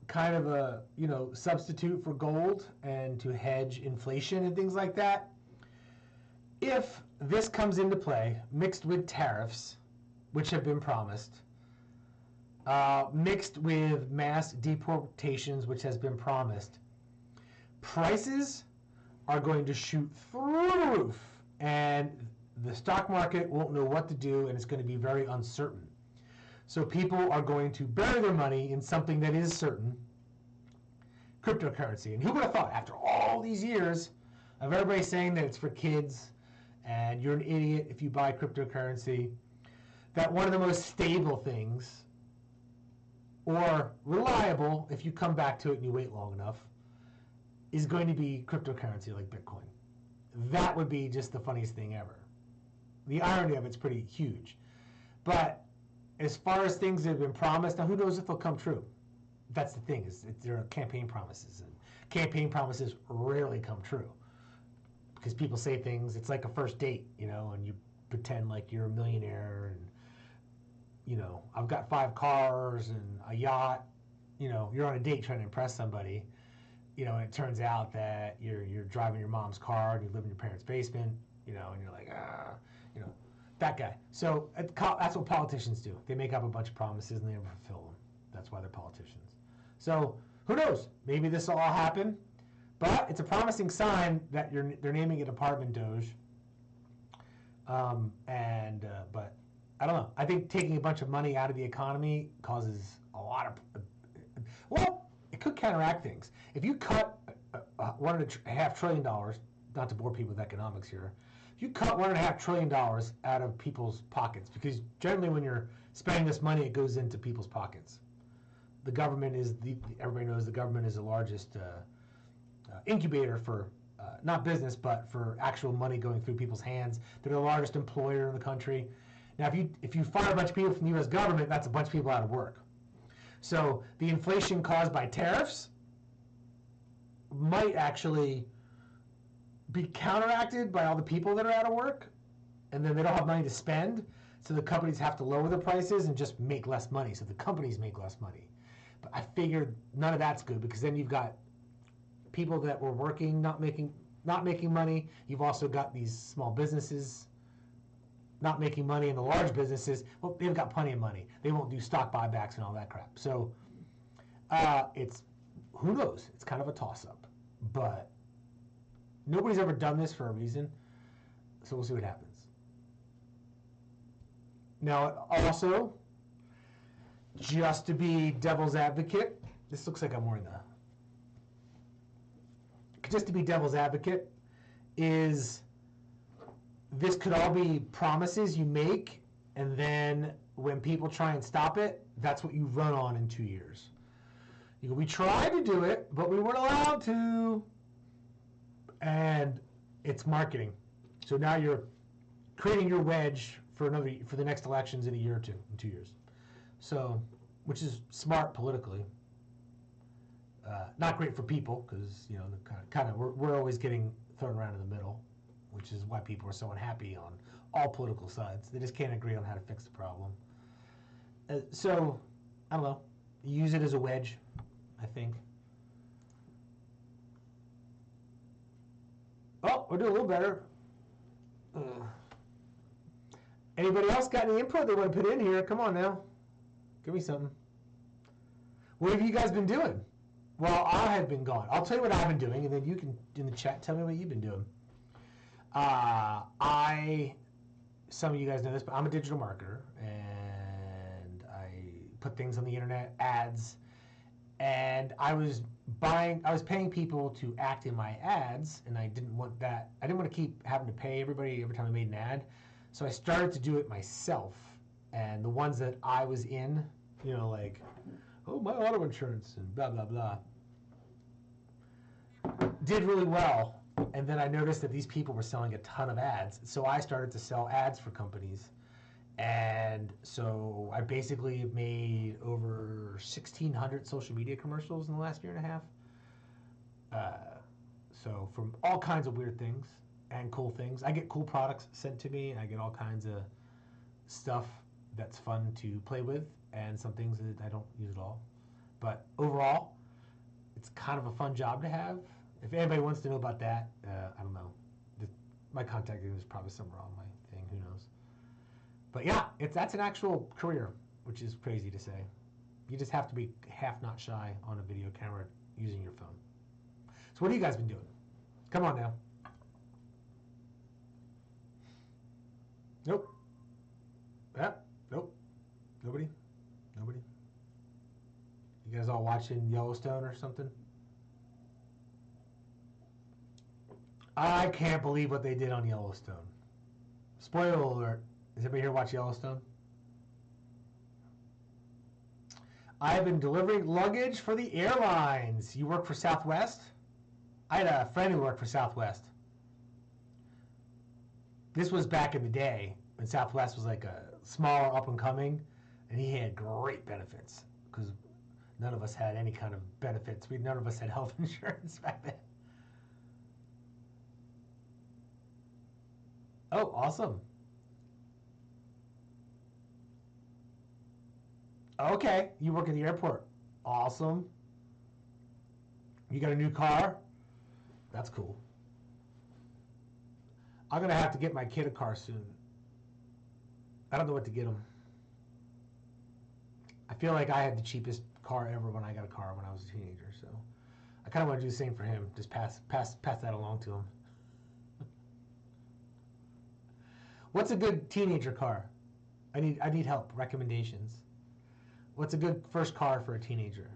kind of a, substitute for gold and to hedge inflation and things like that, if this comes into play, mixed with tariffs, which have been promised, mixed with mass deportations, which has been promised, prices are going to shoot through the roof, and the stock market won't know what to do, and it's going to be very uncertain. So people are going to bury their money in something that is certain, cryptocurrency. And who would have thought, after all these years of everybody saying that it's for kids and you're an idiot if you buy cryptocurrency, that one of the most stable things, or reliable if you come back to it and you wait long enough, is going to be cryptocurrency like Bitcoin. That would be just the funniest thing ever. The irony of it's pretty huge. But as far as things that have been promised, now who knows if they'll come true? That's the thing, there are campaign promises, and campaign promises rarely come true. Because people say things, it's like a first date, and you pretend like you're a millionaire, and I've got 5 cars and a yacht, you're on a date trying to impress somebody, and it turns out that you're driving your mom's car and you live in your parents' basement, and you're like, that guy. So that's what politicians do. They make up a bunch of promises and they never fulfill them. That's why they're politicians. So who knows? Maybe this will all happen, but it's a promising sign that they're naming it apartment Doge. But I don't know. I think taking a bunch of money out of the economy causes a lot of, it could counteract things. If you cut $1.5 trillion, not to bore people with economics here, if you cut $1.5 trillion out of people's pockets, because generally when you're spending this money, it goes into people's pockets. The government everybody knows the government is the largest incubator for, not business, but for actual money going through people's hands. They're the largest employer in the country. Now, if you fire a bunch of people from the U.S. government, that's a bunch of people out of work. So the inflation caused by tariffs might actually be counteracted by all the people that are out of work, and then they don't have money to spend, so the companies have to lower the prices and just make less money, so the companies make less money. But I figured none of that's good, because then you've got people that were working not making money. You've also got these small businesses not making money, and the large businesses, they've got plenty of money. They won't do stock buybacks and all that crap. So it's who knows? It's kind of a toss-up. But nobody's ever done this for a reason, so we'll see what happens. Now, also, just to be devil's advocate, this looks like I'm wearing the... Just to be devil's advocate, is this could all be promises you make, and then when people try and stop it, that's what you run on in 2 years. You go, we tried to do it, but we weren't allowed to. And it's marketing. So now you're creating your wedge for the next elections in a year or two, in 2 years. So, which is smart politically. Not great for people because we're always getting thrown around in the middle, which is why people are so unhappy on all political sides. They just can't agree on how to fix the problem. So, I don't know. Use it as a wedge, I think. Oh, we're doing a little better. Anybody else got any input they want to put in here? Come on now. Give me something. What have you guys been doing? Well, I have been gone. I'll tell you what I've been doing, and then you can, in the chat, tell me what you've been doing. Some of you guys know this, but I'm a digital marketer, and I put things on the internet, ads, and I was paying people to act in my ads, and I didn't want that. I didn't want to keep having to pay everybody every time I made an ad, so I started to do it myself. And the ones that I was in, like, oh, my auto insurance and blah, blah, blah, did really well. And then I noticed that these people were selling a ton of ads. So I started to sell ads for companies. And so I basically made over 1,600 social media commercials in the last year and a half. So from all kinds of weird things and cool things. I get cool products sent to me. I get all kinds of stuff that's fun to play with, and some things that I don't use at all. But overall, it's kind of a fun job to have. If anybody wants to know about that, I don't know. My contact is probably somewhere on my thing. Who knows? But yeah, that's an actual career, which is crazy to say. You just have to be half not shy on a video camera using your phone. So what have you guys been doing? Come on now. Nope. Yep. Nope. Nobody? Nobody? You guys all watching Yellowstone or something? I can't believe what they did on Yellowstone. Spoiler alert. Does anybody here watch Yellowstone? I've been delivering luggage for the airlines. You work for Southwest? I had a friend who worked for Southwest. This was back in the day when Southwest was like a smaller up and coming, and he had great benefits because none of us had any kind of benefits. None of us had health insurance back then. Oh, awesome. Okay, you work at the airport. Awesome. You got a new car? That's cool. I'm going to have to get my kid a car soon. I don't know what to get him. I feel like I had the cheapest car ever when I got a car when I was a teenager, so I kind of want to do the same for him. Just pass that along to him. What's a good teenager car? I need help, recommendations. What's a good first car for a teenager?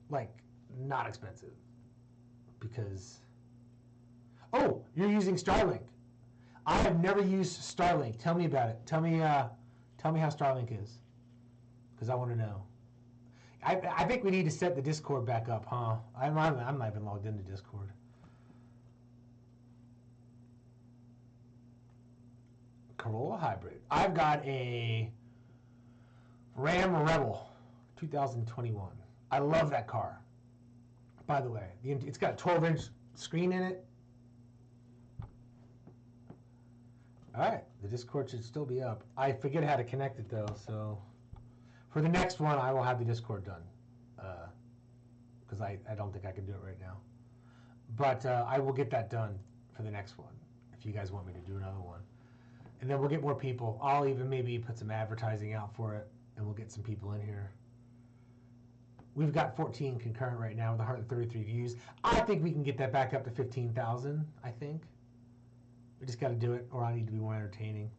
Like, not expensive. Because, oh, you're using Starlink. I have never used Starlink. Tell me about it. Tell me how Starlink is, because I want to know. I think we need to set the Discord back up, huh? I'm not even logged into Discord. Corolla Hybrid. I've got a Ram Rebel 2021. I love that car. By the way, it's got a 12-inch screen in it. All right, the Discord should still be up. I forget how to connect it though, so for the next one, I will have the Discord done because I don't think I can do it right now. But I will get that done for the next one if you guys want me to do another one. And then we'll get more people. I'll even maybe put some advertising out for it, and we'll get some people in here. We've got 14 concurrent right now with 133 views. I think we can get that back up to 15,000, I think. We just got to do it, or I need to be more entertaining.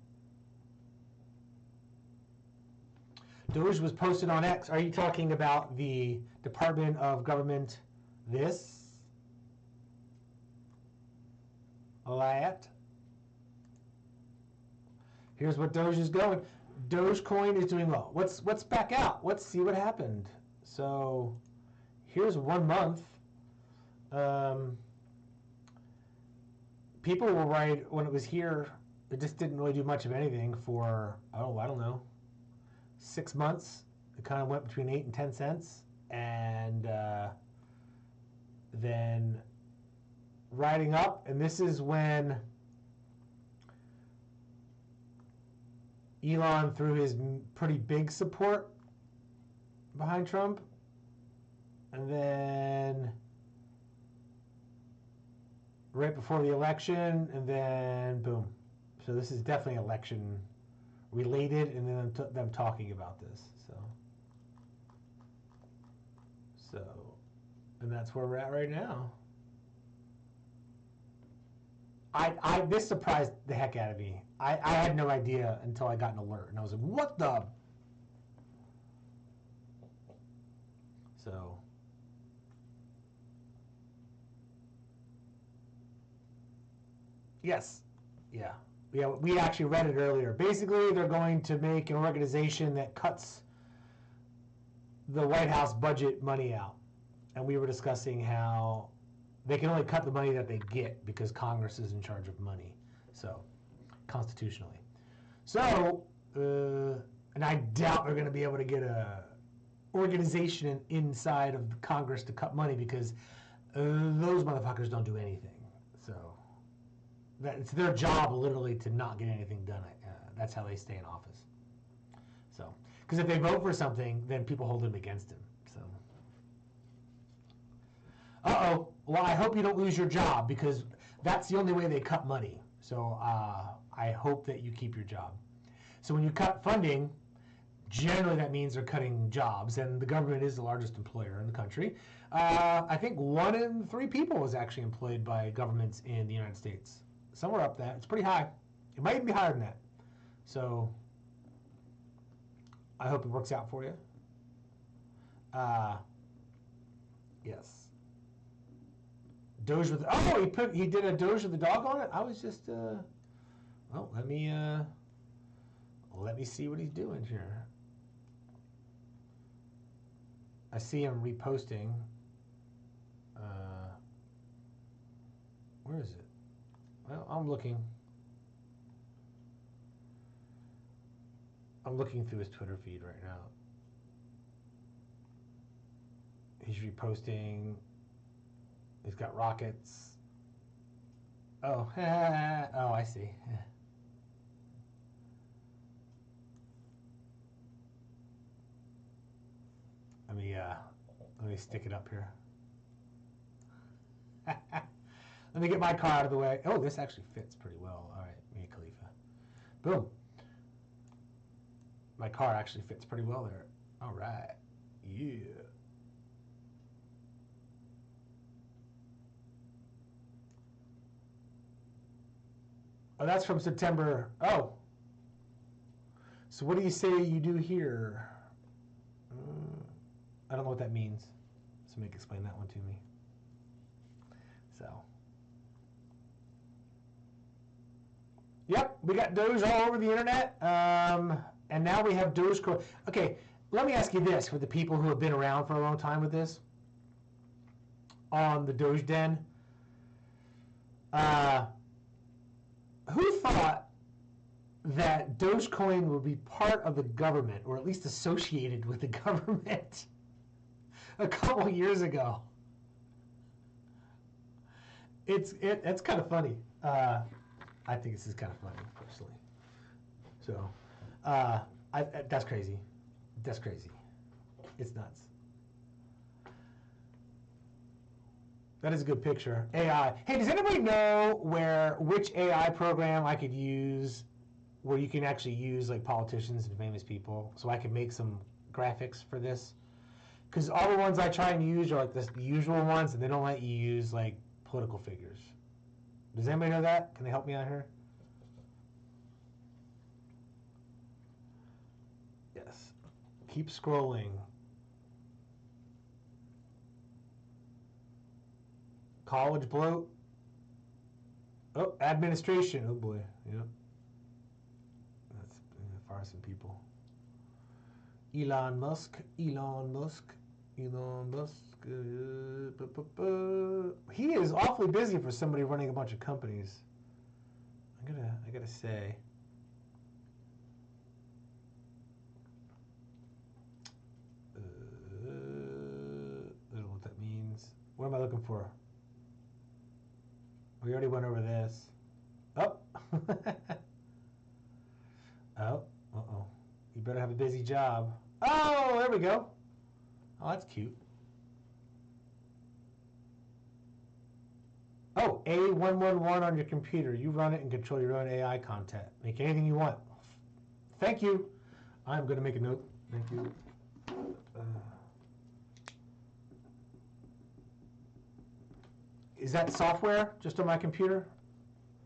Doge was posted on X. Are you talking about the Department of Government this? That? Here's what Doge is going. Dogecoin is doing well. What's back out? Let's see what happened. So here's 1 month. People were right when it was here. It just didn't really do much of anything for, oh, I don't know, 6 months. It kind of went between 8 and 10 cents. And then riding up. And this is when Elon threw his pretty big support behind Trump. And then right before the election, and then boom. So this is definitely election related, and then them talking about this. So, and that's where we're at right now. This surprised the heck out of me. I had no idea until I got an alert, and I was like, what the? So, yes, yeah. We actually read it earlier. Basically, they're going to make an organization that cuts the White House budget money out. And we were discussing how they can only cut the money that they get because Congress is in charge of money, so constitutionally. So, and I doubt they're going to be able to get a organization inside of the Congress to cut money because those motherfuckers don't do anything. So it's their job literally to not get anything done. That's how they stay in office. So, because if they vote for something, then people hold them against him. So, uh-oh. Well, I hope you don't lose your job because that's the only way they cut money. So I hope that you keep your job. So when you cut funding, generally that means they're cutting jobs, and the government is the largest employer in the country. I think 1 in 3 people is actually employed by governments in the United States. Somewhere up that. It's pretty high. It might even be higher than that. So I hope it works out for you. Yes. Doge with, oh, he did a Doge with the dog on it. I was just, well, let me see what he's doing here. I see him reposting. Where is it? Well, I'm looking through his Twitter feed right now. He's reposting. He's got rockets. Oh, oh, I see. Let me stick it up here. Let me get my car out of the way. Oh, this actually fits pretty well. All right, Mia Khalifa. Boom. My car actually fits pretty well there. All right. Yeah. Oh, that's from September. Oh. So what do you say you do here? I don't know what that means. Somebody can explain that one to me. So. Yep, we got Doge all over the internet. And now we have Dogecoin. Okay, let me ask you this for the people who have been around for a long time with this. On the Doge Den. Who thought that Dogecoin would be part of the government, or at least associated with the government, a couple years ago? It's kind of funny. I think this is kind of funny, personally. So, that's crazy. That's crazy. It's nuts. That is a good picture. AI. Hey, does anybody know which AI program I could use where you can actually use like politicians and famous people so I could make some graphics for this? Because all the ones I try and use are like the usual ones, and they don't let you use like political figures. Does anybody know that? Can they help me out here? Yes. Keep scrolling. College bloat. Oh, administration. Oh boy. Yep. That's fire some people. Elon Musk. Elon Musk. Elon Musk. He is awfully busy for somebody running a bunch of companies. I gotta say. I don't know what that means. What am I looking for? We already went over this. Oh. Oh. Uh-oh. You better have a busy job. Oh, there we go. Oh, that's cute. Oh, A111 on your computer. You run it and control your own AI content. Make anything you want. Thank you. I'm going to make a note. Thank you. Is that software just on my computer?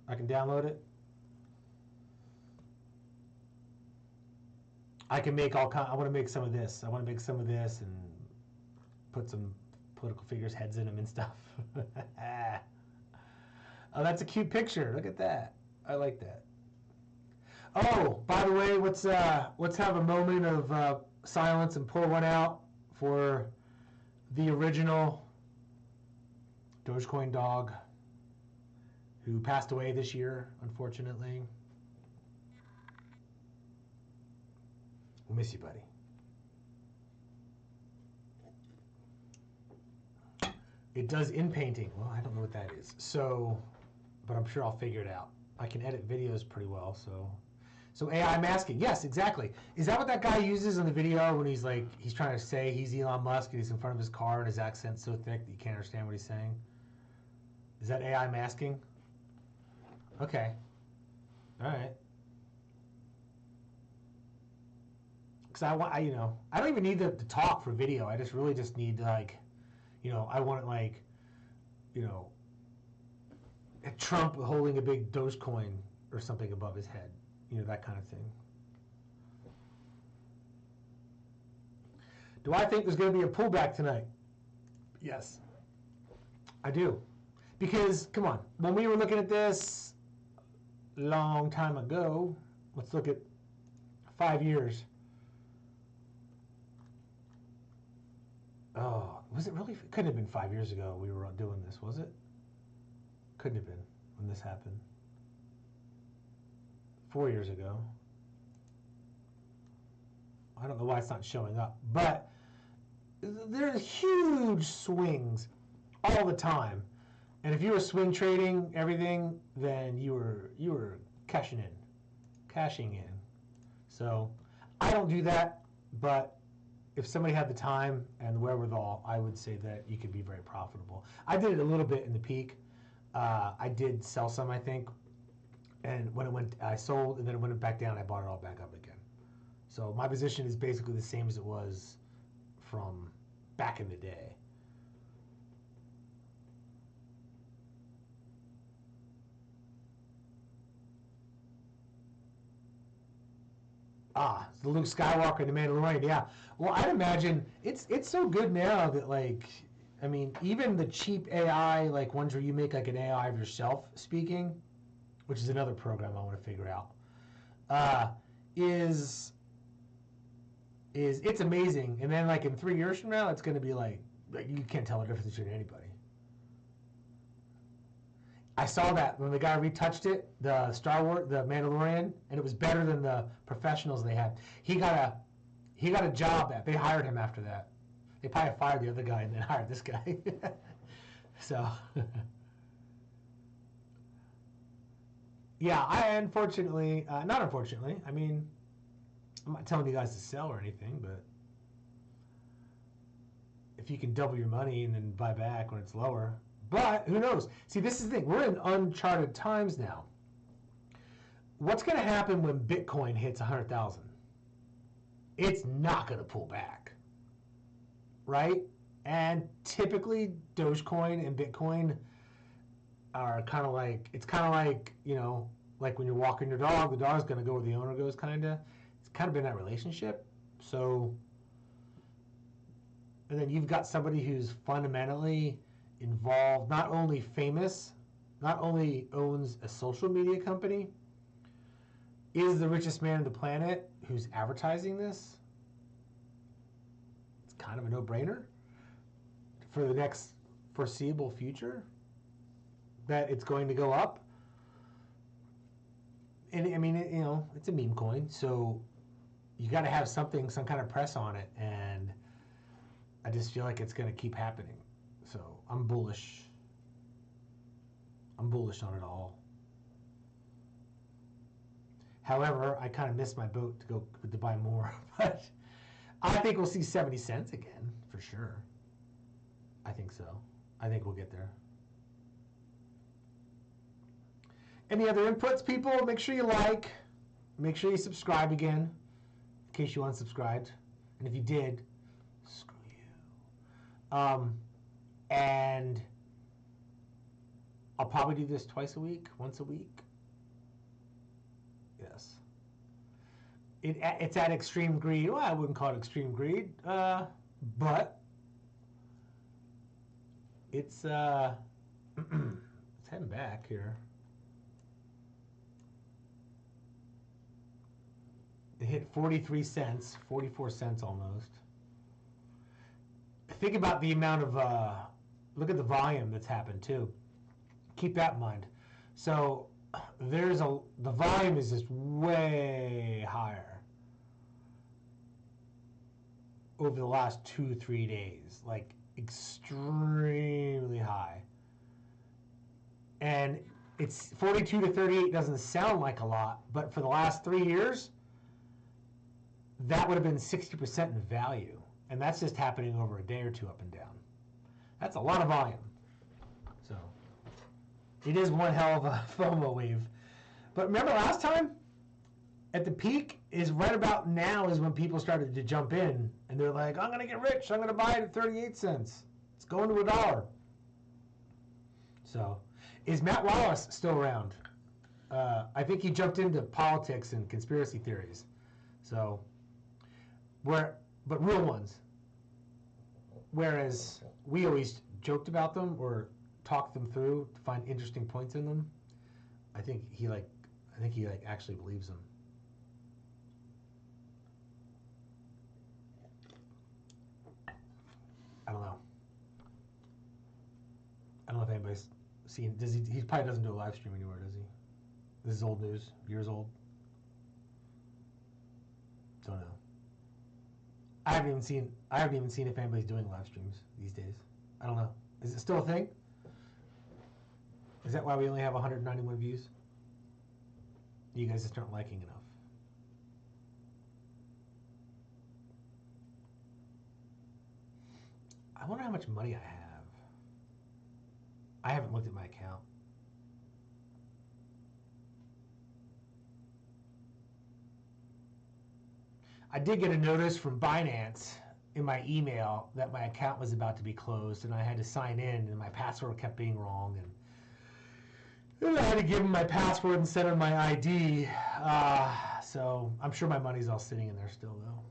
I can download it. I can make all kind. I want to make some of this. I want to make some of this and put some political figures' heads in them and stuff. Oh, that's a cute picture. Look at that. I like that. Oh, by the way, let's have a moment of silence and pour one out for the original Dogecoin dog who passed away this year, unfortunately. We'll miss you, buddy. It does in painting. Well, I don't know what that is. So, but I'm sure I'll figure it out. I can edit videos pretty well, so AI masking. Yes, exactly. Is that what that guy uses in the video when he's trying to say he's Elon Musk and he's in front of his car and his accent's so thick that you can't understand what he's saying? Is that AI masking? Okay. All right. Because I don't even need to talk for video. I really just need I want it Trump holding a big Dogecoin or something above his head. That kind of thing. Do I think there's going to be a pullback tonight? Yes. I do. Because, come on, when we were looking at this a long time ago, let's look at 5 years. Oh, was it really? It couldn't have been 5 years ago we were doing this, was it? Couldn't have been when this happened. 4 years ago. I don't know why it's not showing up, but there's huge swings all the time. And if you were swing trading everything, then you were cashing in. So I don't do that, but if somebody had the time and the wherewithal, I would say that you could be very profitable. I did it a little bit in the peak. I did sell some, I think, and when it went, I sold, and then when it went back down, I bought it all back up again. So my position is basically the same as it was from back in the day. Ah, the Luke Skywalker and the Mandalorian, yeah. Well, I'd imagine it's so good now that even the cheap AI, like ones where you make like an AI of yourself speaking, which is another program I want to figure out, is it's amazing. And then like in 3 years from now, it's going to be like you can't tell the difference between anybody. I saw that when the guy retouched it, the Star Wars, the Mandalorian, and it was better than the professionals they had. He got a job they hired him after that. They probably fired the other guy and then hired this guy. So, yeah, not unfortunately. I mean, I'm not telling you guys to sell or anything, but if you can double your money and then buy back when it's lower. But who knows? See, this is the thing. We're in uncharted times now. What's going to happen when Bitcoin hits 100,000? It's not going to pull back. right? And typically Dogecoin and Bitcoin are kind of like, it's kind of like, you know, like when you're walking your dog, the dog's going to go where the owner goes, kind of. It's kind of been that relationship. So, and then you've got somebody who's fundamentally involved, not only famous, not only owns a social media company, is the richest man on the planet who's advertising this. It's kind of a no-brainer for the next foreseeable future that it's going to go up. And I mean, you know, it's a meme coin, so you got to have something, some kind of press on it, and I just feel like it's going to keep happening. So I'm bullish. I'm bullish on it all. However, I kind of missed my boat to buy more, but I think we'll see 70 cents again for sure. I think so. I think we'll get there. Any other inputs, people? Make sure you like. Make sure you subscribe again, in case you unsubscribed. And if you did, screw you. And I'll probably do this twice a week, once a week. Yes. It's at extreme greed. Well, I wouldn't call it extreme greed, but it's it's heading back here. It hit 43 cents, 44 cents almost. Think about the amount of, look at the volume that's happened too. Keep that in mind. So the volume is just way higher over the last 2-3 days, like extremely high. And it's 42 to 38 doesn't sound like a lot, but for the last 3 years, that would have been 60% in value. And that's just happening over a day or two up and down. That's a lot of volume. So it is one hell of a FOMO wave. But remember last time? At the peak is right about now is when people started to jump in. And they're like, I'm going to get rich. I'm going to buy it at 38 cents. It's going to $1. So is Matt Wallace still around? I think he jumped into politics and conspiracy theories. So, but real ones. Whereas we always joked about them or talked them through to find interesting points in them. I think he actually believes them. I don't know. I don't know if anybody's seen. Does he? He probably doesn't do a live stream anymore, does he? This is old news, years old. Don't know. I haven't even seen if anybody's doing live streams these days. I don't know. Is it still a thing? Is that why we only have 191 views? You guys just aren't liking enough. I wonder how much money I have. I haven't looked at my account. I did get a notice from Binance in my email that my account was about to be closed, and I had to sign in, and my password kept being wrong, and I had to give them my password and send them my ID. So I'm sure my money's all sitting in there still, though.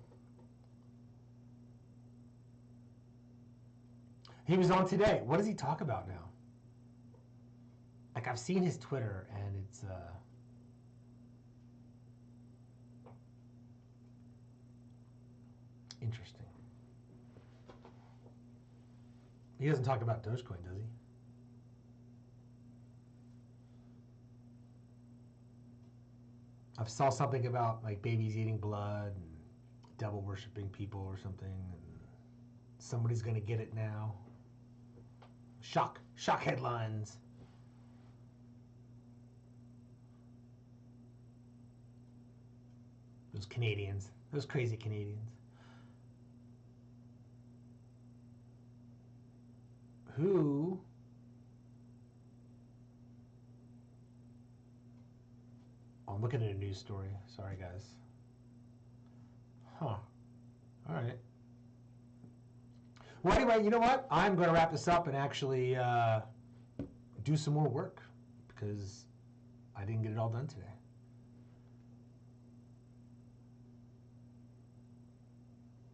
He was on today. What does he talk about now? Like, I've seen his Twitter, and it's interesting. He doesn't talk about Dogecoin, does he? I saw something about like babies eating blood and devil worshipping people or something, and somebody's gonna get it now. Shock headlines. Those Canadians, those crazy Canadians. Who I'm looking at a news story. Sorry, guys. Huh. All right. Well, anyway, you know what? I'm going to wrap this up and actually do some more work because I didn't get it all done today.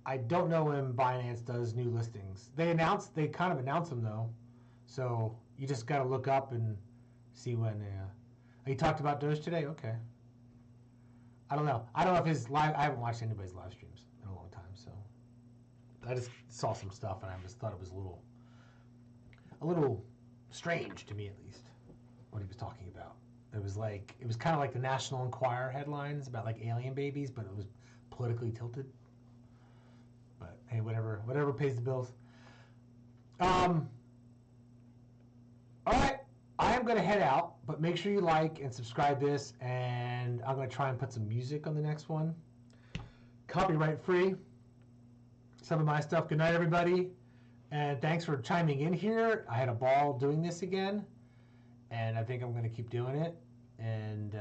I don't know when Binance does new listings. They kind of announce them though, so you just got to look up and see when. He talked about Doge today. Okay. I don't know. I don't know if his live. I haven't watched anybody's live streams in a long time, so I just saw some stuff and I just thought it was a little strange to me at least what he was talking about. It was kind of like the National Enquirer headlines about like alien babies, but it was politically tilted. But hey, whatever pays the bills. All right, I am going to head out, but make sure you like and subscribe this, and I'm going to try and put some music on the next one. Copyright free. Some of my stuff. Good night, everybody, and thanks for chiming in here. I had a ball doing this again, and I think I'm going to keep doing it, and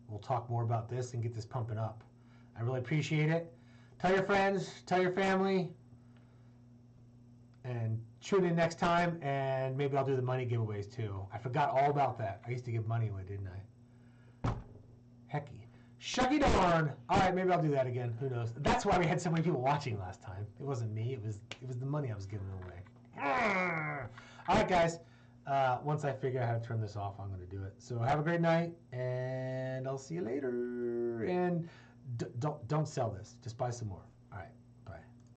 we'll talk more about this and get this pumping up. I really appreciate it. Tell your friends, tell your family, and tune in next time, and maybe I'll do the money giveaways too. I forgot all about that. I used to give money away, didn't I? Hecky. Shucky darn. All right, maybe I'll do that again. Who knows? That's why we had so many people watching last time. It wasn't me. It was the money I was giving away. All right, guys. Once I figure out how to turn this off, I'm going to do it. So have a great night, and I'll see you later. And don't sell this. Just buy some more.